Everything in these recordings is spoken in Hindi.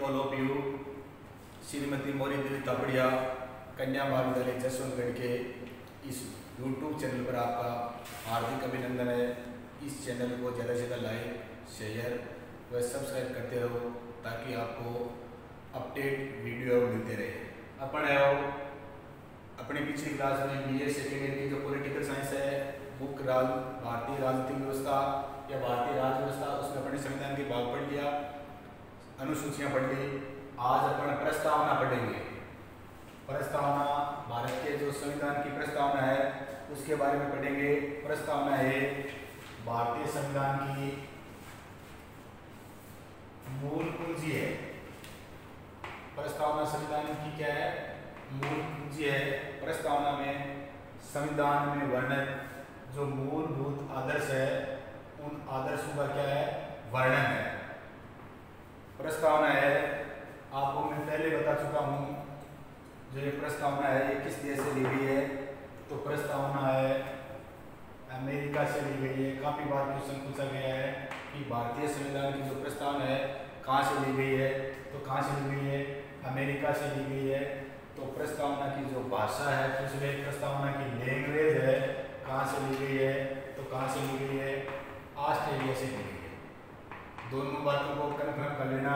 All of you. Shrimati Maurya दिल तापड़िया कन्या महाविद्यालय जसवंतगढ़ के इस यूट्यूब चैनल पर आपका हार्दिक अभिनंदन है। इस चैनल को ज़्यादा से ज़्यादा लाइक, शेयर व सब्सक्राइब करते रहो ताकि आपको अपडेट वीडियो मिलते रहे। अपन है अपने पिछली क्लास में BA सेकेंड ईयर की जो पॉलिटिकल साइंस है, बुक भारतीय राजनीतिक व्यवस्था या भारतीय राज व्यवस्था, उसमें अपने संविधान के भाग पढ़ लिया, अनुसूचियाँ पढ़ ली। आज अपन प्रस्तावना पढ़ेंगे। प्रस्तावना भारत के जो संविधान की प्रस्तावना है उसके बारे में पढ़ेंगे। प्रस्तावना है भारतीय संविधान की मूल पूंजी है। प्रस्तावना संविधान की क्या है? मूल पूंजी है। प्रस्तावना में संविधान में वर्णित जो मूलभूत आदर्श है उन आदर्शों का क्या है? वर्णन है। प्रस्तावना है, आपको मैं पहले बता चुका हूँ, जो ये प्रस्तावना है ये किस देश से ली गई है? तो प्रस्तावना है अमेरिका से ली गई है। काफी बार क्वेश्चन पूछा गया है कि भारतीय संविधान की जो प्रस्तावना है कहाँ से ली गई है? तो कहाँ से ली गई है? अमेरिका से ली गई है। तो प्रस्तावना की जो भाषा है, दूसरे प्रस्तावना की लैंग्वेज है, कहाँ से ली गई है? तो कहाँ से ली गई है? ऑस्ट्रेलिया से ली गई है। दोनों बातों को कन्फर्म कर लेना।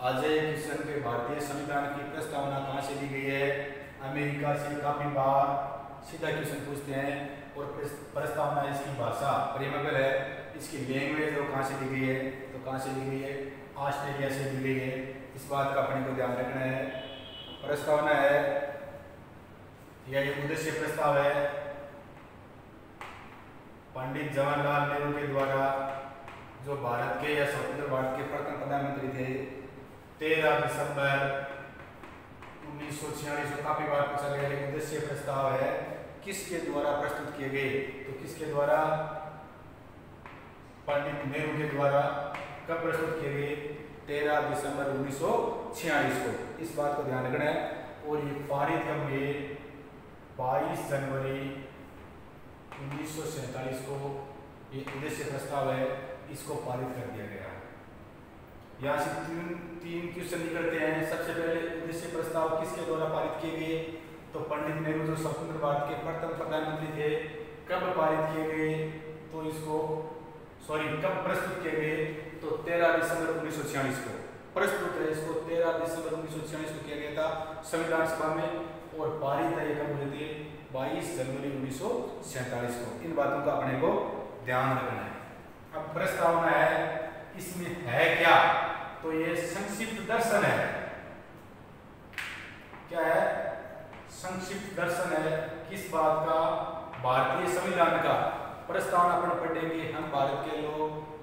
अजय किशन के भारतीय संविधान की प्रस्तावना कहाँ से ली गई है? अमेरिका से। काफी बार सीधा क्वेश्चन पूछते हैं। और प्रस्तावना इसकी भाषा प्रेमेबल है, इसकी लैंग्वेज वो कहाँ से ली गई है? तो कहाँ से ली गई है? ऑस्ट्रेलिया से ली गई है। इस बात का अपने को ध्यान रखना है। प्रस्तावना है या ये उद्देश्य प्रस्ताव है पंडित जवाहरलाल नेहरू के द्वारा, जो भारत के या स्वतंत्र भारत के प्रथम प्रधानमंत्री थे, 13 दिसंबर 1946 को। काफी बार पूछा गया है। उद्देश्य प्रस्ताव है किसके द्वारा प्रस्तुत किए गए? तो किसके द्वारा? पंडित नेहरू के द्वारा। कब प्रस्तुत किए गए? 13 दिसंबर 1946 को। इस बात को ध्यान रखना है। और ये पारित कब हुए? 22 जनवरी 1947 को ये उद्देश्य प्रस्ताव है, इसको पारित कर दिया गया। यहाँ से तीन क्वेश्चन निकलते हैं। सबसे पहले उद्देश्य प्रस्ताव किसके द्वारा पारित किए गए? तो पंडित नेहरू जो स्वतंत्र भारत के प्रथम प्रधानमंत्री थे, कब पारित किए गए? तो इसको कब प्रस्तुत किए गए? तो 13 दिसंबर 1946 को प्रस्तुत है। इसको 13 दिसंबर 1946 को किया गया था संविधान सभा में। और पारित है कब हुए थे? 22 जनवरी 1947 को। इन बातों का अपने को ध्यान रखना है। अब प्रस्तावना है, इसमें है क्या? तो ये संक्षिप्त दर्शन है। क्या है? संक्षिप्त दर्शन है। किस बात का? भारतीय संविधान का। प्रस्तावना अपन पढ़ेंगे हम भारत के लोग,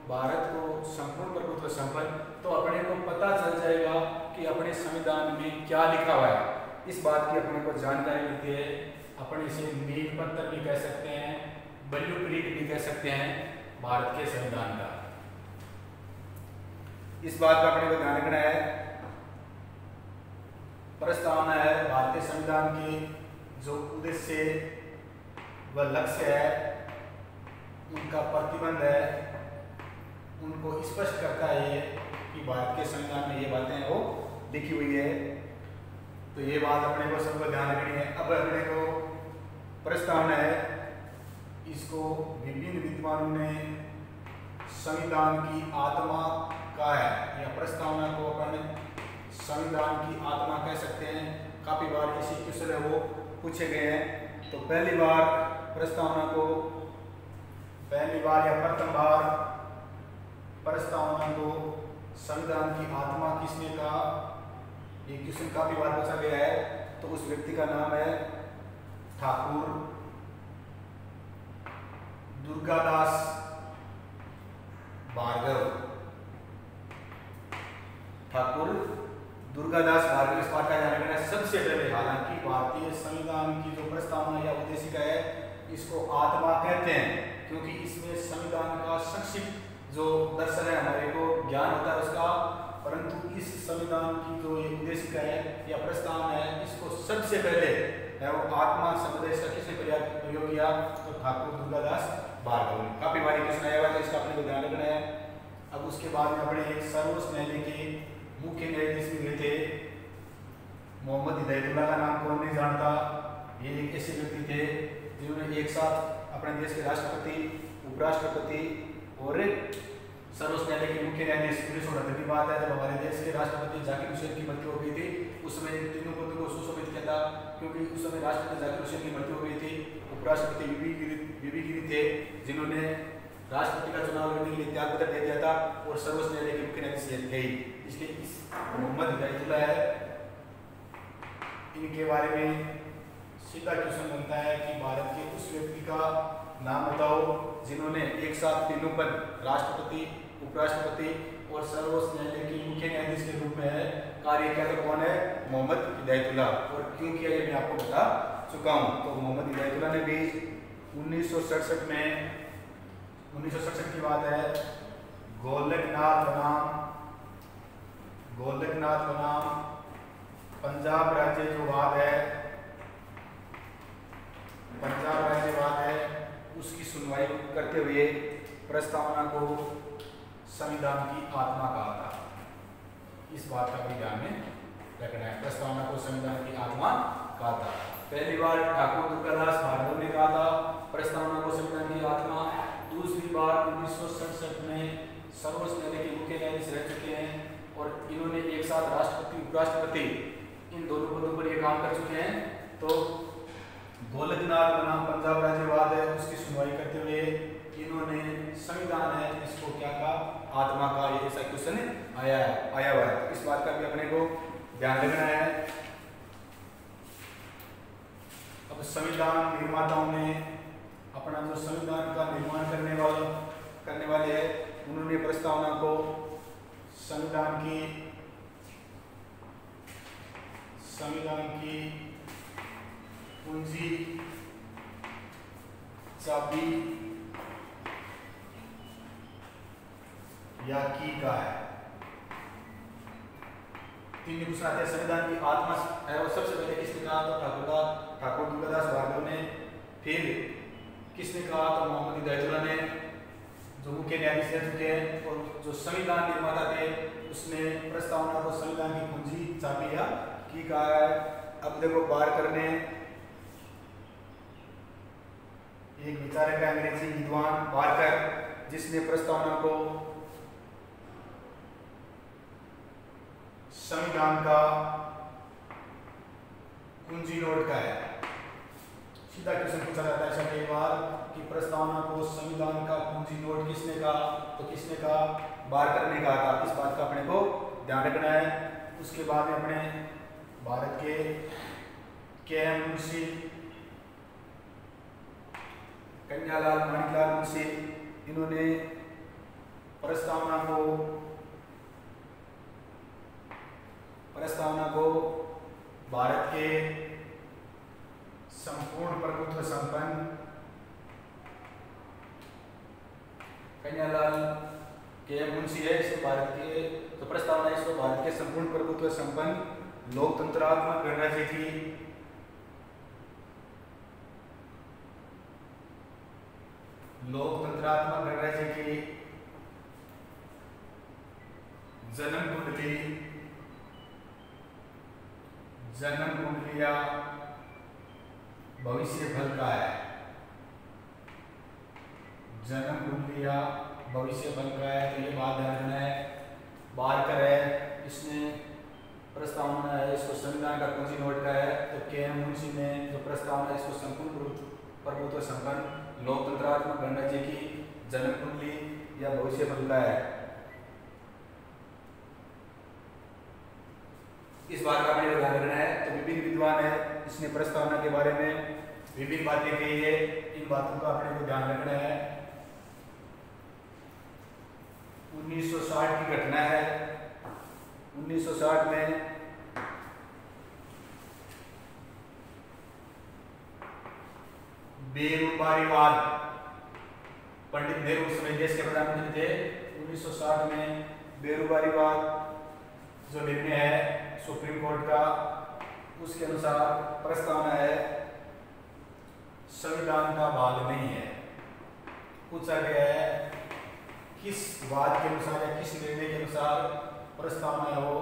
भारत को संपूर्ण प्रभुत्व संपन्न, तो अपने को पता चल जाएगा कि अपने संविधान में क्या लिखा हुआ है। इस बात की अपने को जानकारी मिलती है। अपन इसे नील पत्र भी कह सकते हैं, ब्लूप्रिंट भी कह सकते हैं भारत के संविधान का। इस बात का अपने को ध्यान रखना है। प्रस्तावना है भारतीय संविधान की जो उद्देश्य व लक्ष्य है, उनका प्रतिबंध है, उनको स्पष्ट करता है कि भारत के संविधान में ये बातें वो लिखी हुई है। तो ये बात अपने को सबको ध्यान रखनी है। अब अपने को प्रस्तावना है, इसको विभिन्न विद्वानों ने संविधान की आत्मा का है, या प्रस्तावना को अपन संविधान की आत्मा कह सकते हैं। काफी बार इसी क्वेश्चन है वो पूछे गए हैं। तो पहली बार प्रस्तावना को, पहली बार या प्रथम बार प्रस्तावना को संविधान की आत्मा किसने कहा? ये क्वेश्चन काफी बार पूछा गया है। तो उस व्यक्ति का नाम है ठाकुर दुर्गादास भार्गव। ठाकुर दुर्गादास भार्गव। इस बात का ध्यान रखना है। सबसे पहले, हालांकि भारतीय संविधान की जो प्रस्तावना या उद्देशिका है, इसको आत्मा कहते हैं क्योंकि इसमें संविधान का संक्षिप्त जो दर्शन है, हमारे को ज्ञान होता है उसका। परंतु इस संविधान की जो ये उद्देशिका है या प्रस्तावना है, इसको सबसे पहले है वो आत्मा शब्द इसका किसने प्रयोग किया? तो ठाकुर दुर्गादास भार्गव ने। काफी बारी क्वेश्चन आया हुआ है, इसका अपने को ध्यान रखना है। अब उसके बाद में अपने एक सर्वोच्च न्यायालय के मुख्य न्यायाधीश अपने देश के राष्ट्रपति, उपराष्ट्रपति और सर्वोच्च न्यायालय के मुख्य न्यायाधीश 1968 की बात है जब हमारे देश के राष्ट्रपति जाकिर हुसैन की मृत्यु हो गई थी। उस समय इन तीनों पदों को सुशोभित किया था क्योंकि उस समय राष्ट्रपति जाकिर हुसैन की मृत्यु हो गई थी। उपराष्ट्रपति वीवी गिरी थे जिन्होंने राष्ट्रपति का चुनाव लड़ने के लिए त्याग पत्र दे दिया था और सर्वोच्च न्यायालय के मुख्य न्यायाधीश थे। इसलिए इस मोहम्मद हिदायतुल्लाह है, इनके बारे में सीधा क्वेश्चन बनता है कि भारत के उस व्यक्ति का नाम बताओ जिन्होंने एक साथ तीनों पद राष्ट्रपति, उपराष्ट्रपति और सर्वोच्च न्यायालय के मुख्य न्यायाधीश के रूप में कार्य किया। तो कौन है? मोहम्मद हिदायतुल्लाह। और क्यों किया ये मैं आपको बता चुका हूँ। तो मोहम्मद हिदायतुल्लाह ने भी 1967 में 1967 की बात है, गोलकनाथ बनाम पंजाब राज्य जो वाद है, पंजाब राज्यवाद है, उसकी सुनवाई करते हुए प्रस्तावना को संविधान की आत्मा कहा था। इस बात का भी ध्यान में रखना है, प्रस्तावना को संविधान की आत्मा कहा था। पहली बार ठाकुर दुर्गादास भार्गव ने कहा था प्रस्तावना को संविधान की आत्मा। दूसरी बार 1967 में सर्वोच्च न्यायालय के मुख्य न्यायाधीश रह चुके हैं और इन्होंने एक साथ राष्ट्रपति, उपराष्ट्रपति इन दोनों पदों पर ये काम कर चुके हैं। तो गोलकनाथ बनाम पंजाब राज्यवाद है, उसकी सुनवाई करते हुए इन्होंने संविधान है इसको क्या कहा? आत्मा का। ये ऐसा क्वेश्चन आया हुआ है, इस बात का भी अपने को ध्यान रखना है। अब संविधान निर्माताओं ने अपना जो संविधान का निर्माण करने वाले हैं उन्होंने प्रस्तावना को संविधान की कुंजी, चाबी या की का है। तीन दूसरा है संविधान की आत्मा है और सबसे पहले किसने कहा? तो ठाकुर दुर्गादास भार्गव ने। फिर किसने कहा? तो मोहम्मद हिदायतुल्लाह ने, जो मुख्य न्यायाधीश रह चुके हैं। और जो संविधान निर्माता थे उसने प्रस्तावना को संविधान की कुंजी, चाबी या की कहा है। अब देखो बारकर ने, एक विचारक अंग्रेजी विद्वान बारकर, जिसने प्रस्तावना को संविधान का कुंजी नोट का है। सीधा क्वेश्चन पूछा जाता है कई बार कि प्रस्तावना को संविधान का कुंजी नोट किसने कहा? तो किसने कहा? बारकर ने कहा था। इस बात का अपने को ध्यान रखना है। उसके बाद में अपने भारत के एम मुंशी, कन्यालाल माणिकलाल मुंशी, इन्होंने प्रस्तावना को भारत के संपूर्ण प्रभुत्व संपन्न, कन्यालाल के मुंशी है, इसको भारत के तो प्रस्तावना इसको भारत के संपूर्ण प्रभुत्व संपन्न लोकतंत्रात्मक गणराज्य की जन्म कुंडली या भविष्य फल का है। जन्म कुंडली या भविष्य फल का है। तो ये बात ध्यान रखना है। बारकर है, इसने प्रस्तावना है इसको संविधान का कुंजी नोट का है। तो के एम मुंशी ने जो प्रस्तावना इसको संपूर्ण प्रभुत्व संपन्न लोकतंत्रात्मक गणराज्य की जन्म कुंडली या भविष्य फल का है। इस बात का अपने ध्यान रखना है। तो विभिन्न विद्वान है, इसने प्रस्तावना के बारे में विभिन्न बातें कही है, इन बातों का अपने को ध्यान रखना है। 1960 की घटना है। 1960 में बेरोजगारीवाद, पंडित नेहरू उस समय देश के प्रधानमंत्री थे। 1960 में बेरोजगारीवाद जो निर्णय है सुप्रीम कोर्ट का, उसके अनुसार प्रस्तावना है संविधान का भाग नहीं है। पूछा गया है किस वाद के अनुसार या किस निर्णय के अनुसार प्रस्तावना हो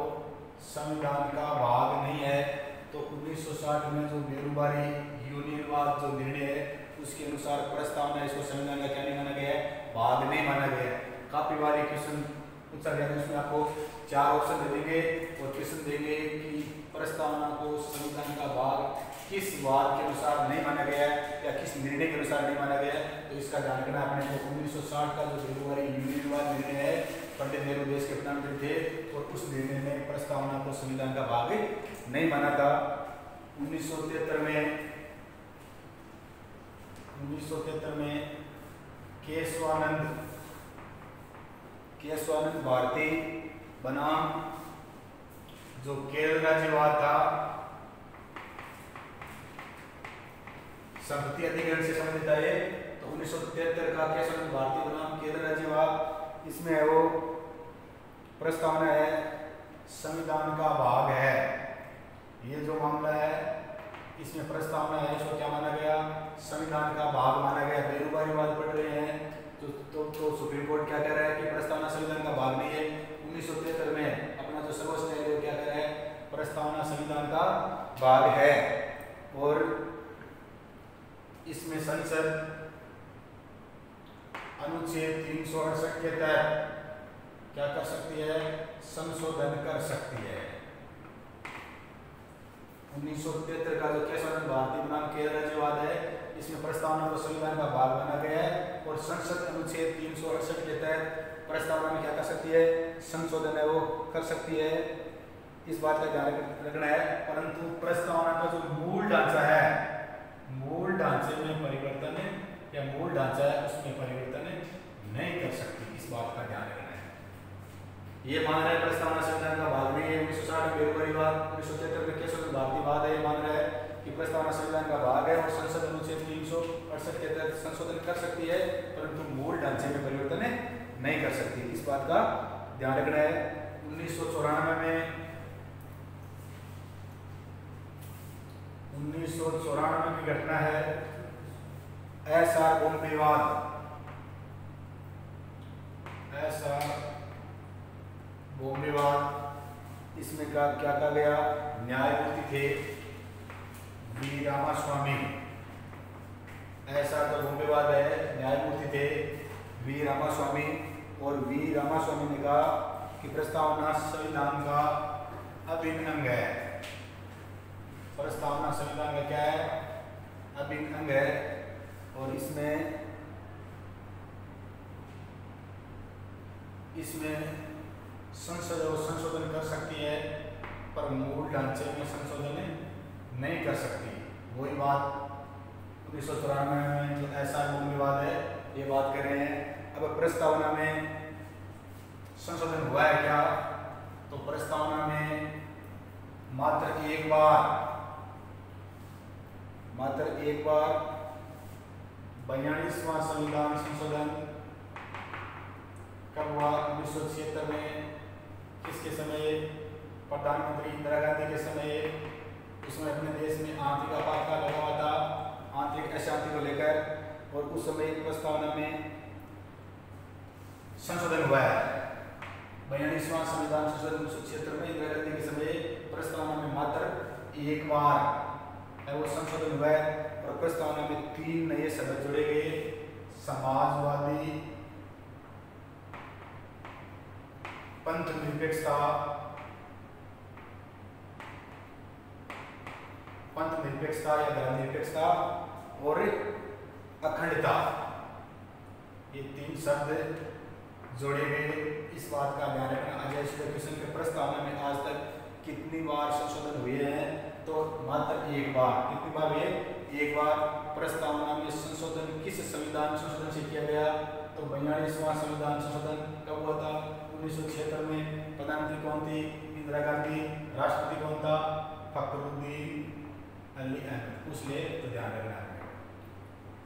संविधान का भाग नहीं है। तो 1960 में जो बेरोजगारी यूनियनवाद जो निर्णय है उसके अनुसार प्रस्तावना इसको संविधान का क्या नहीं माना गया है, भाग नहीं माना गया है। काफी बार ये क्वेश्चन पूछा गया है, उसमें आपको 4 ऑप्शन दे देंगे और क्वेश्चन देंगे कि प्रस्तावना को संविधान का भाग किस बात के अनुसार नहीं माना गया है या किस निर्णय के अनुसार नहीं माना गया है। तो इसका ध्यान रखना आपने। 1960 का जो फेब्रुआरी यूनियनवाद निर्णय है, पंडित नेहरू देश के प्रधानमंत्री थे और उस निर्णय में प्रस्तावना को संविधान का भाग नहीं माना था। 1973 में केशवानंद भारती बनाम जो केरल राज्यवाद था, संपत्ति अधिग्रहण से संबंधित है। तो 1973 का केशवानंद भारती बनाम केरल राज्यवाद, इसमें है वो प्रस्तावना है संविधान का भाग है। ये जो मामला है इसमें प्रस्तावना है, इसको क्या माना गया, संविधान का भाग माना गया। बेरोजगारीवाद पढ़ रहे हैं तो सुप्रीम कोर्ट क्या कह रहा है कि प्रस्तावना संविधान का भाग नहीं है। 1973 में अपना जो सर्वोच्च न्यायालय क्या कह रहा है, प्रस्तावना संविधान का भाग है। और इसमें संसद अनुच्छेद 368 के तहत क्या कर सकती है, संशोधन कर सकती है। 1973 का जो केशवानंद भारती बनाम केरल राज्यवाद है, इसमें प्रस्तावना को संविधान का भाग माना गया है और संसद अनुच्छेद 368 के तहत प्रस्तावना में क्या कर सकती है, संशोधन है वो कर सकती है। इस बात का ध्यान रखना है। परंतु प्रस्तावना का जो मूल ढांचा है, मूल ढांचे में परिवर्तन या मूल ढांचा है उसमें परिवर्तन नहीं कर सकती। इस बात का ध्यान रखना है। ये मान रहा है प्रस्तावना संविधान का भाग नहीं है। 1960 में बेरोजगारीवाद, 1973 में केशवानंद भारतीवाद है, ये मान रहा है कि प्रस्तावना संविधान का भाग है और संसद अनुच्छेद 368 के तहत संशोधन कर सकती है, परंतु मूल ढांचे में परिवर्तन नहीं कर सकती। इस बात का ध्यान रखना है। 1994 की घटना है एसआर बॉम्ब विवाद। इसमें क्या कहा गया, न्यायमूर्ति थे वी रामास्वामी। ऐसा तो बॉम्ब विवाद है, न्यायमूर्ति थे वी रामास्वामी और वी रामास्वामी ने कहा कि प्रस्तावना संविधान का अभिन्न अंग है। प्रस्तावना संविधान का क्या है, अभिन्न अंग है और इसमें संसद संशोधन कर सकती है पर मूल ढांचे में संशोधन नहीं कर सकती। वही बात 1994 में जो ऐसा बॉम्ब विवाद है ये बात कर रहे हैं। अब प्रस्तावना में संशोधन हुआ है क्या, तो प्रस्तावना में मात्र एक बार 42वां संविधान संशोधन कब हुआ, 1976 में। किसके समय, प्रधानमंत्री इंदिरा गांधी के समय। उसमें अपने देश में आंतरिक आपातकाल लगा हुआ था, आंतरिक अशांति को लेकर, और उस समय प्रस्तावना में संशोधन हुआ है। 42वां संविधान संशोधन 1976 में इंदिरा गांधी के समय प्रस्तावना में मात्र एक बार वो संशोधन हुआ है और प्रस्तावना में 3 नए शब्द जोड़े गए, समाजवादी, पंथ निरपेक्षता या धर्मनिरपेक्षता और अखंडता, ये 3 शब्द जोड़े गए। इस बात का ध्यान रखना। अजय किशन के प्रस्तावना में आज तक कितनी बार संशोधन हुए हैं, तो मात्र एक बार। कितनी बार हुए, एक बार। प्रस्तावना में संशोधन किस संविधान संशोधन से किया गया, तो 42वां संविधान संशोधन कब हुआ था, 1976 में। प्रधानमंत्री कौन थी, इंदिरा गांधी। राष्ट्रपति कौन था, फखरुद्दीन अली अहमद। उसलिए तो ध्यान रखना है,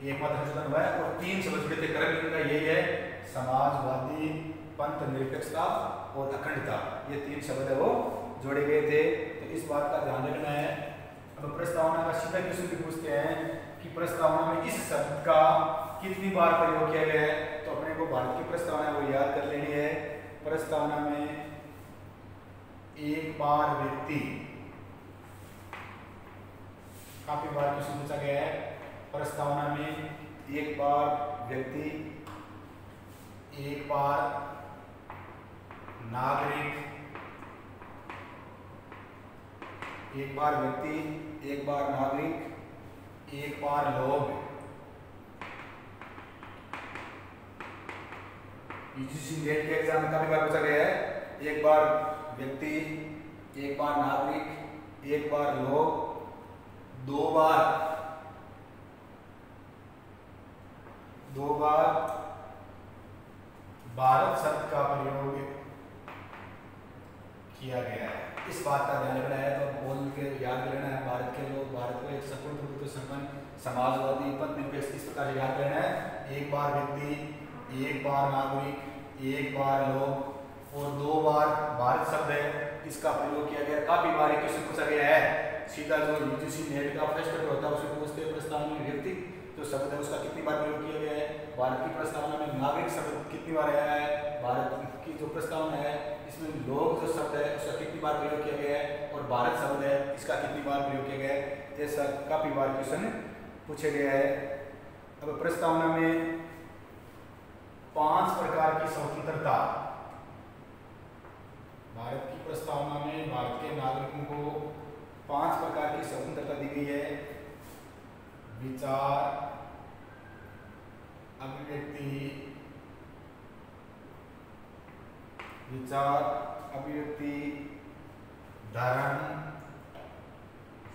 एक बार संशोधन हुआ है और 3 शब्द जुड़े थे। क्रम इनका यही है, समाजवादी, पंथ निरपेक्षता और अखंडता, ये 3 शब्द है वो जोड़े गए थे। तो इस बात का ध्यान रखना है। अब प्रस्तावना का सीधा क्वेश्चन भी पूछते हैं कि प्रस्तावना में इस शब्द का कितनी बार प्रयोग किया गया है, तो अपने को भारत की प्रस्तावना वो याद कर लेनी है। प्रस्तावना में एक बार व्यक्ति, काफी बार क्वेश्चन पूछा गया है, प्रस्तावना में एक बार व्यक्ति, एक बार नागरिक, एक बार व्यक्ति, एक बार नागरिक, एक बार लोग, यूजीसी नेट के एग्जाम में काफी बार पूछा गया है। एक बार व्यक्ति, एक बार नागरिक, एक बार लोग, दो बार भारत शब्द का प्रयोग किया गया है। इस बात का ध्यान रखना है, तो बोल के याद लेना है। भारत के लोग, भारत को एक स्वतंत्र संपन्न समाजवादी पथ निरपेक्ष, इस प्रकार से याद लेना है। एक बार व्यक्ति, एक बार नागरिक, एक बार लोग और दो बार भारत शब्द है, इसका प्रयोग किया गया। काफी बार क्वेश्चन पूछा गया है। सीधा जो यूजीसी नेट का फर्स्ट पेपर होता है उसमें पूछते हैं प्रस्तावना में व्यक्ति जो शब्द है उसका कितनी बार प्रयोग किया गया है। भारत की प्रस्तावना में नागरिक शब्द कितनी बार आया है। भारत की जो प्रस्तावना है इसमें लोग जो शब्द है उसका कितनी बार प्रयोग किया गया है, और भारत शब्द है इसका कितनी बार प्रयोग किया गया है। ऐसा काफी बार क्वेश्चन पूछे गया है। अब प्रस्तावना में 5 प्रकार की स्वतंत्रता, भारत की प्रस्तावना में भारत के नागरिकों को 5 प्रकार की स्वतंत्रता दी गई है। विचार, अभिव्यक्ति, धर्म,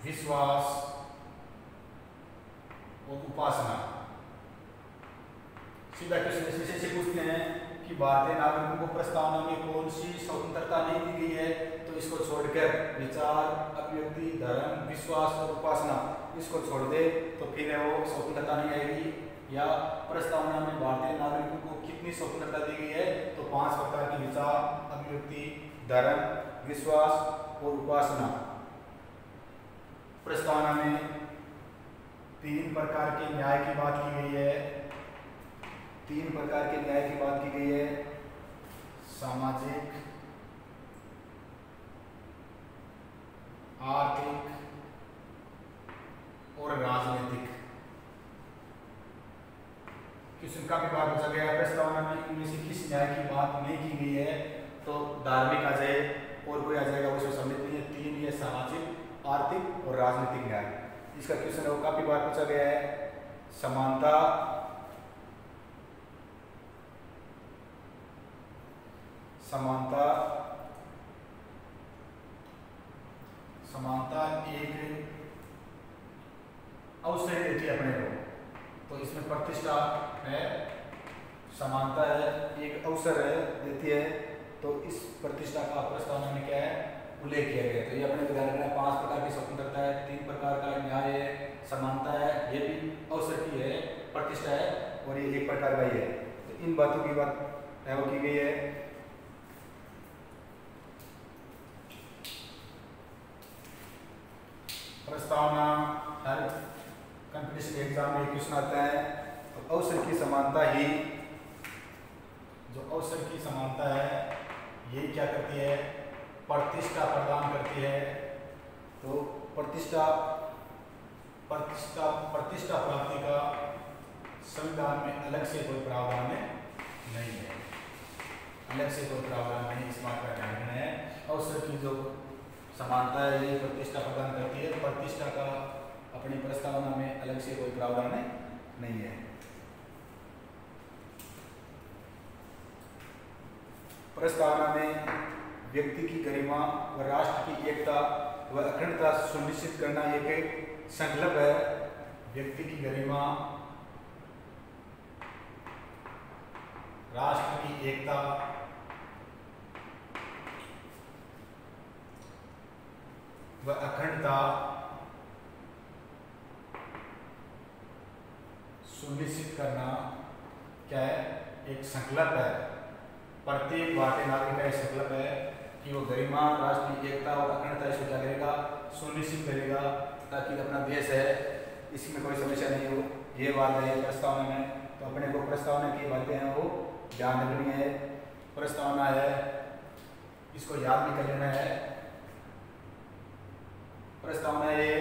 विश्वास और उपासना। सीधा क्वेश्चन इसी से पूछते हैं कि भारतीय नागरिकों को प्रस्तावना में कौन सी स्वतंत्रता नहीं दी गई है, तो इसको छोड़कर विचार, अभिव्यक्ति, धर्म, विश्वास और उपासना इसको छोड़ दे तो फिर वो स्वतंत्रता नहीं आएगी। या प्रस्तावना में भारतीय नागरिकों को कितनी स्वतंत्रता दी गई है, तो 5 प्रकार की विचार, अभिव्यक्ति, धर्म, विश्वास और उपासना। प्रस्तावना में 3 प्रकार के न्याय की बात की गई है। 3 प्रकार के न्याय की बात की गई है। सामाजिक, आर्थिक और राजनीतिक। क्वेश्चन काफी बार पूछा गया है। प्रस्तावना में इनमें से किस न्याय की बात नहीं की गई है, तो धार्मिक आ जाए और कोई आ जाएगा, उसमें सम्मिलित नहीं है। 3 ये सामाजिक, आर्थिक और राजनीतिक न्याय। इसका क्वेश्चन है वो काफी बार पूछा गया है। समानता, समानता एक अवसर देती है अपने को, तो इसमें प्रतिष्ठा है, समानता है, एक अवसर है देती है, तो इस प्रतिष्ठा का प्रस्तावना में क्या है उल्लेख किया गया। तो ये अपने को ध्यान रखना है। 5 प्रकार की स्वतंत्रता है, 3 प्रकार का न्याय है, समानता है, ये भी अवसर की है, प्रतिष्ठा है, और ये एक प्रकार का ही है। तो इन बातों की बात है वो की गई है। प्रस्तावना हर कंपटीशन एग्जाम में क्वेश्चन आता है। तो अवसर की समानता ही, जो अवसर की समानता है ये क्या करती है, प्रतिष्ठा प्रदान करती है। तो प्रतिष्ठा प्राप्ति का संविधान में अलग से कोई प्रावधान नहीं है, अलग से कोई प्रावधान नहीं, इस बात का ध्यान रखना है। अवसर की जो समानता है ये प्रतिष्ठा प्रदान करती है। प्रतिष्ठा का अपनी प्रस्तावना में अलग से कोई प्रावधान नहीं है। प्रस्तावना में व्यक्ति की गरिमा व राष्ट्र की एकता व अखंडता सुनिश्चित करना एक संकल्प है। व्यक्ति की गरिमा, राष्ट्र की एकता व अखंडता सुनिश्चित करना क्या है, एक संकल्प है। प्रत्येक भारतीय नागरिक का संकल्प है कि वो गरिमा, राष्ट्र की एकता और अखंडता इसको क्या करेगा, सुनिश्चित करेगा, ताकि अपना देश है इसमें कोई समस्या नहीं हो। ये बात है प्रस्तावना में। तो अपने को प्रस्तावना की बातें हैं वो ध्यान रखनी है। प्रस्तावना है इसको याद भी कर लेना है। प्रस्तावना ये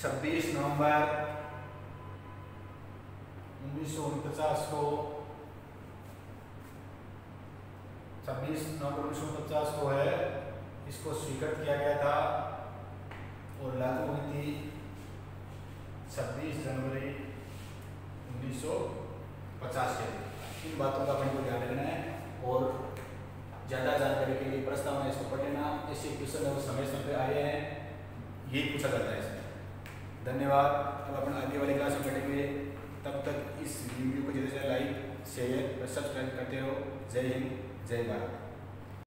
26 नवंबर 1949 को 26 नवंबर 1950 को है इसको स्वीकृत किया गया था और लागू हुई थी 26 जनवरी 1950 के दिन। इन बातों का अपन को ध्यान रखना है और ज़्यादा जानकारी के लिए प्रस्तावना इसको पढ़ लेना। ऐसे क्वेश्चन अगर समय समय पे आए हैं यही पूछा जाता है इसमें। धन्यवाद। अब अपन आगे वाली क्लास में बैठेंगे, तब तक इस वीडियो को ज़्यादा से ज़्यादा लाइक शेयर और सब्सक्राइब करते रहो। जय हिंद, जय भारत।